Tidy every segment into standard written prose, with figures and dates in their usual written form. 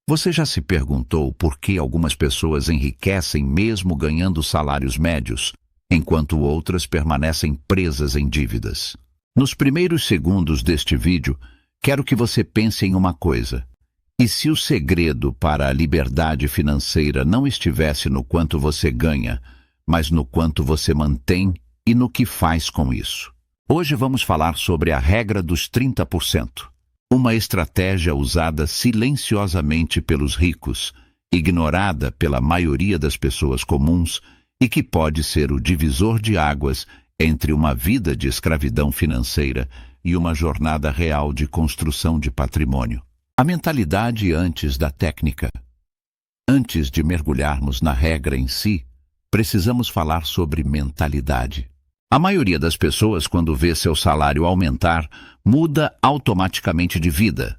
Você já se perguntou por que algumas pessoas enriquecem mesmo ganhando salários médios, enquanto outras permanecem presas em dívidas? Nos primeiros segundos deste vídeo, quero que você pense em uma coisa. E se o segredo para a liberdade financeira não estivesse no quanto você ganha, mas no quanto você mantém e no que faz com isso? Hoje vamos falar sobre a regra dos 30%. Uma estratégia usada silenciosamente pelos ricos, ignorada pela maioria das pessoas comuns e que pode ser o divisor de águas entre uma vida de escravidão financeira e uma jornada real de construção de patrimônio. A mentalidade antes da técnica. Antes de mergulharmos na regra em si, precisamos falar sobre mentalidade. A maioria das pessoas, quando vê seu salário aumentar, muda automaticamente de vida.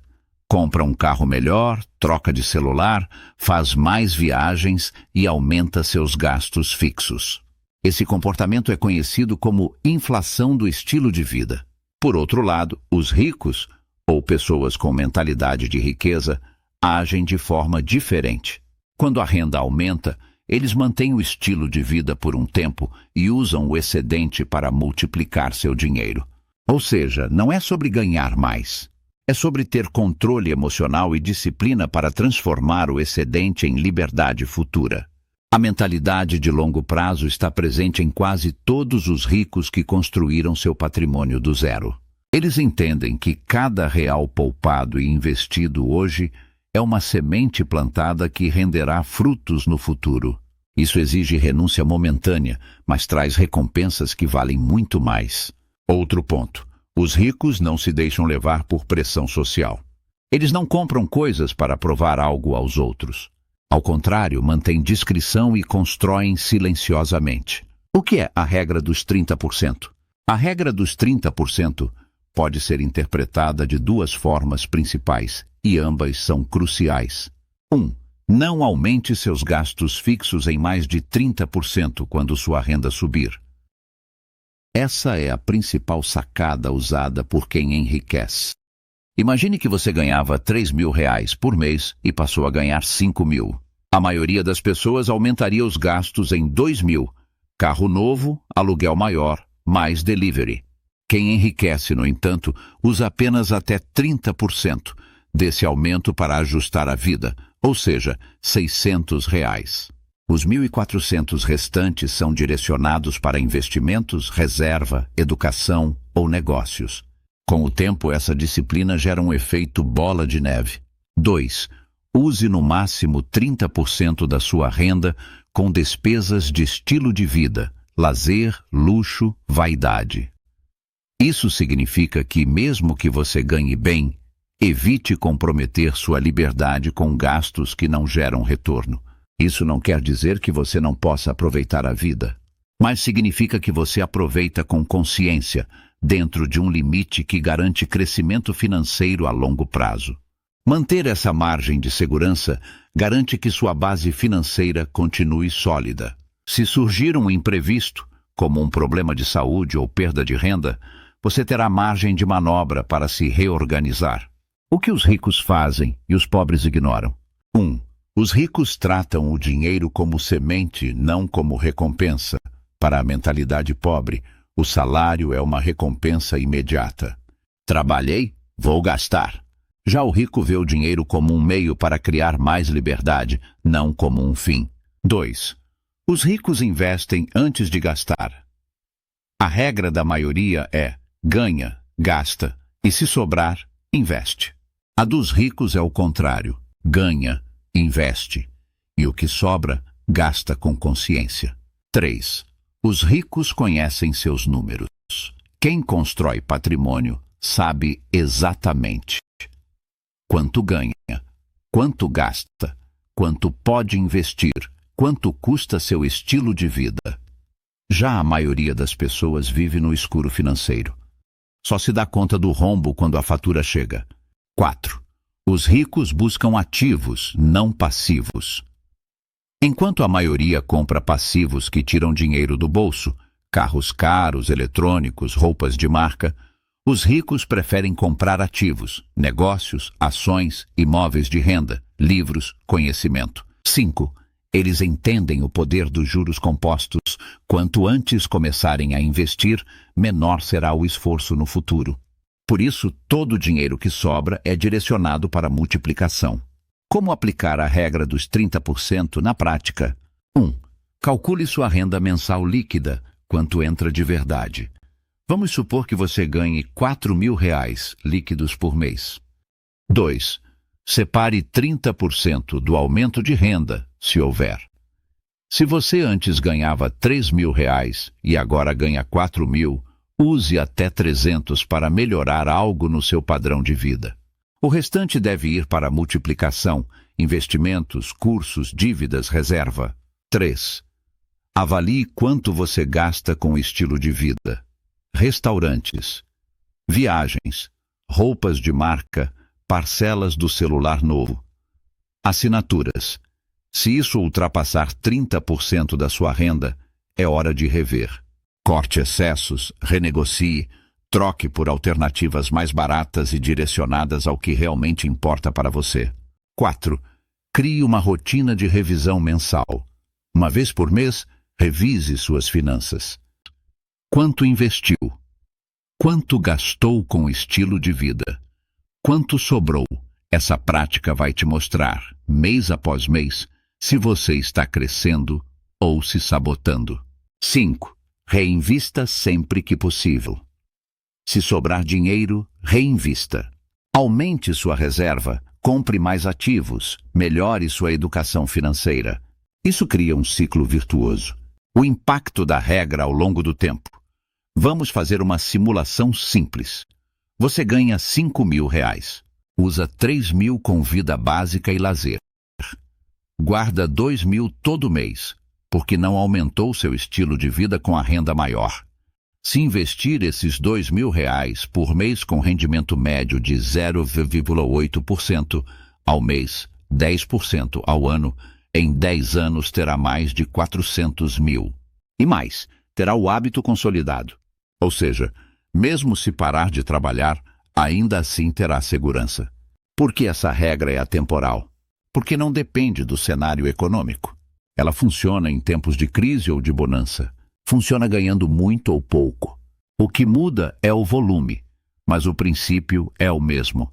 Compra um carro melhor, troca de celular, faz mais viagens e aumenta seus gastos fixos. Esse comportamento é conhecido como inflação do estilo de vida. Por outro lado, os ricos, ou pessoas com mentalidade de riqueza, agem de forma diferente. Quando a renda aumenta, eles mantêm o estilo de vida por um tempo e usam o excedente para multiplicar seu dinheiro. Ou seja, não é sobre ganhar mais. É sobre ter controle emocional e disciplina para transformar o excedente em liberdade futura. A mentalidade de longo prazo está presente em quase todos os ricos que construíram seu patrimônio do zero. Eles entendem que cada real poupado e investido hoje é uma semente plantada que renderá frutos no futuro. Isso exige renúncia momentânea, mas traz recompensas que valem muito mais. Outro ponto. Os ricos não se deixam levar por pressão social. Eles não compram coisas para provar algo aos outros. Ao contrário, mantêm discrição e constroem silenciosamente. O que é a regra dos 30%? A regra dos 30% pode ser interpretada de duas formas principais, e ambas são cruciais. 1. Não aumente seus gastos fixos em mais de 30% quando sua renda subir. Essa é a principal sacada usada por quem enriquece. Imagine que você ganhava R$3.000 por mês e passou a ganhar R$5.000. A maioria das pessoas aumentaria os gastos em R$2.000. Carro novo, aluguel maior, mais delivery. Quem enriquece, no entanto, usa apenas até 30% desse aumento para ajustar a vida, ou seja, R$600. Os 1.400 restantes são direcionados para investimentos, reserva, educação ou negócios. Com o tempo, essa disciplina gera um efeito bola de neve. 2. Use no máximo 30% da sua renda com despesas de estilo de vida, lazer, luxo, vaidade. Isso significa que, mesmo que você ganhe bem, evite comprometer sua liberdade com gastos que não geram retorno. Isso não quer dizer que você não possa aproveitar a vida, mas significa que você aproveita com consciência, dentro de um limite que garante crescimento financeiro a longo prazo. Manter essa margem de segurança garante que sua base financeira continue sólida. Se surgir um imprevisto, como um problema de saúde ou perda de renda, você terá margem de manobra para se reorganizar. O que os ricos fazem e os pobres ignoram? 1. Os ricos tratam o dinheiro como semente, não como recompensa. Para a mentalidade pobre, o salário é uma recompensa imediata. Trabalhei, vou gastar. Já o rico vê o dinheiro como um meio para criar mais liberdade, não como um fim. 2. Os ricos investem antes de gastar. A regra da maioria é: ganha, gasta, e se sobrar, investe. A dos ricos é o contrário: ganha, investe, e o que sobra, gasta com consciência. 3. Os ricos conhecem seus números. Quem constrói patrimônio sabe exatamente quanto ganha, quanto gasta, quanto pode investir, quanto custa seu estilo de vida. Já a maioria das pessoas vive no escuro financeiro. Só se dá conta do rombo quando a fatura chega. 4. Os ricos buscam ativos, não passivos. Enquanto a maioria compra passivos que tiram dinheiro do bolso, carros caros, eletrônicos, roupas de marca, os ricos preferem comprar ativos, negócios, ações, imóveis de renda, livros, conhecimento. 5. Eles entendem o poder dos juros compostos. Quanto antes começarem a investir, menor será o esforço no futuro. Por isso, todo o dinheiro que sobra é direcionado para a multiplicação. Como aplicar a regra dos 30% na prática? 1. Calcule sua renda mensal líquida, quanto entra de verdade. Vamos supor que você ganhe R$ 4.000 líquidos por mês. 2. Separe 30% do aumento de renda, se houver. Se você antes ganhava R$ 3.000 e agora ganha 4.000, use até 300 para melhorar algo no seu padrão de vida. O restante deve ir para a multiplicação, investimentos, cursos, dívidas, reserva. 3. Avalie quanto você gasta com o estilo de vida. Restaurantes, viagens, roupas de marca, parcelas do celular novo. Assinaturas. Se isso ultrapassar 30% da sua renda, é hora de rever. Corte excessos, renegocie, troque por alternativas mais baratas e direcionadas ao que realmente importa para você. 4. Crie uma rotina de revisão mensal. Uma vez por mês, revise suas finanças. Quanto investiu? Quanto gastou com o estilo de vida? Quanto sobrou? Essa prática vai te mostrar, mês após mês, se você está crescendo ou se sabotando. 5. Reinvista sempre que possível. Se sobrar dinheiro, reinvista. Aumente sua reserva, compre mais ativos, melhore sua educação financeira. Isso cria um ciclo virtuoso. O impacto da regra ao longo do tempo. Vamos fazer uma simulação simples. Você ganha R$ 5.000. Usa 3.000 com vida básica e lazer. Guarda 2.000 todo mês, porque não aumentou seu estilo de vida com a renda maior. Se investir esses R$ 2.000 por mês com rendimento médio de 0,8% ao mês, 10% ao ano, em 10 anos terá mais de 400.000. E mais, terá o hábito consolidado. Ou seja, mesmo se parar de trabalhar, ainda assim terá segurança. Por que essa regra é atemporal? Porque não depende do cenário econômico. Ela funciona em tempos de crise ou de bonança. Funciona ganhando muito ou pouco. O que muda é o volume, mas o princípio é o mesmo.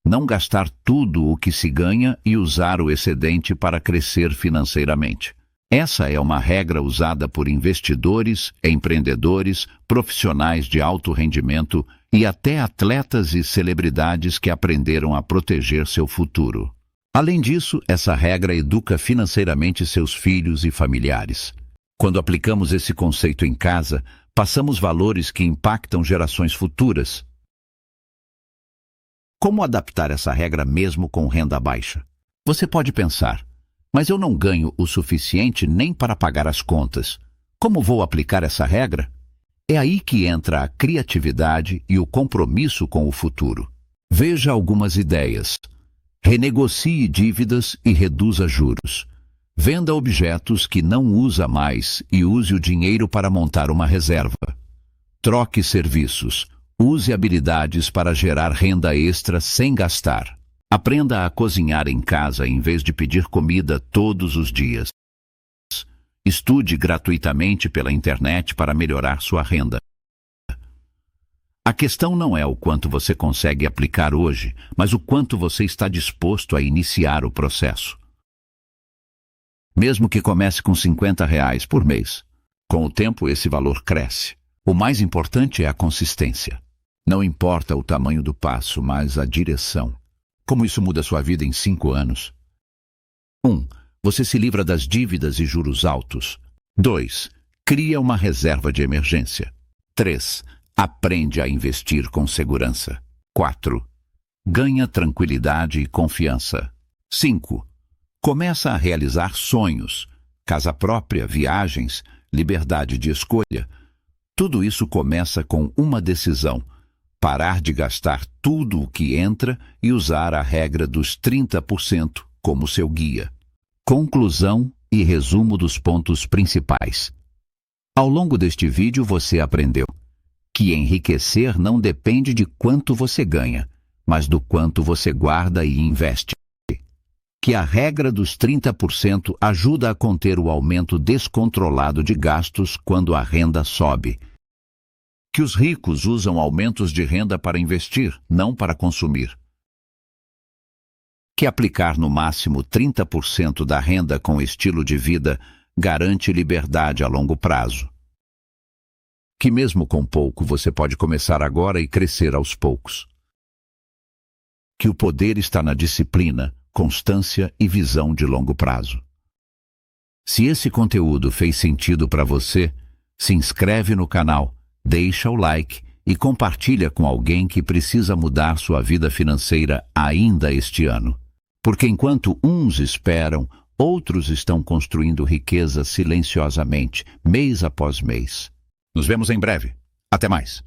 Não gastar tudo o que se ganha e usar o excedente para crescer financeiramente. Essa é uma regra usada por investidores, empreendedores, profissionais de alto rendimento e até atletas e celebridades que aprenderam a proteger seu futuro. Além disso, essa regra educa financeiramente seus filhos e familiares. Quando aplicamos esse conceito em casa, passamos valores que impactam gerações futuras. Como adaptar essa regra mesmo com renda baixa? Você pode pensar, mas eu não ganho o suficiente nem para pagar as contas. Como vou aplicar essa regra? É aí que entra a criatividade e o compromisso com o futuro. Veja algumas ideias. Renegocie dívidas e reduza juros. Venda objetos que não usa mais e use o dinheiro para montar uma reserva. Troque serviços. Use habilidades para gerar renda extra sem gastar. Aprenda a cozinhar em casa em vez de pedir comida todos os dias. Estude gratuitamente pela internet para melhorar sua renda. A questão não é o quanto você consegue aplicar hoje, mas o quanto você está disposto a iniciar o processo. Mesmo que comece com R$ 50 por mês, com o tempo esse valor cresce. O mais importante é a consistência. Não importa o tamanho do passo, mas a direção. Como isso muda sua vida em 5 anos? 1. Você se livra das dívidas e juros altos. 2. Cria uma reserva de emergência. 3. Aprende a investir com segurança. 4. Ganha tranquilidade e confiança. 5. Começa a realizar sonhos, casa própria, viagens, liberdade de escolha. Tudo isso começa com uma decisão: parar de gastar tudo o que entra e usar a regra dos 30% como seu guia. Conclusão e resumo dos pontos principais. Ao longo deste vídeo você aprendeu que enriquecer não depende de quanto você ganha, mas do quanto você guarda e investe. Que a regra dos 30% ajuda a conter o aumento descontrolado de gastos quando a renda sobe. Que os ricos usam aumentos de renda para investir, não para consumir. Que aplicar no máximo 30% da renda com estilo de vida garante liberdade a longo prazo. Que mesmo com pouco você pode começar agora e crescer aos poucos. Que o poder está na disciplina, constância e visão de longo prazo. Se esse conteúdo fez sentido para você, se inscreve no canal, deixa o like e compartilha com alguém que precisa mudar sua vida financeira ainda este ano. Porque enquanto uns esperam, outros estão construindo riqueza silenciosamente, mês após mês. Nos vemos em breve. Até mais.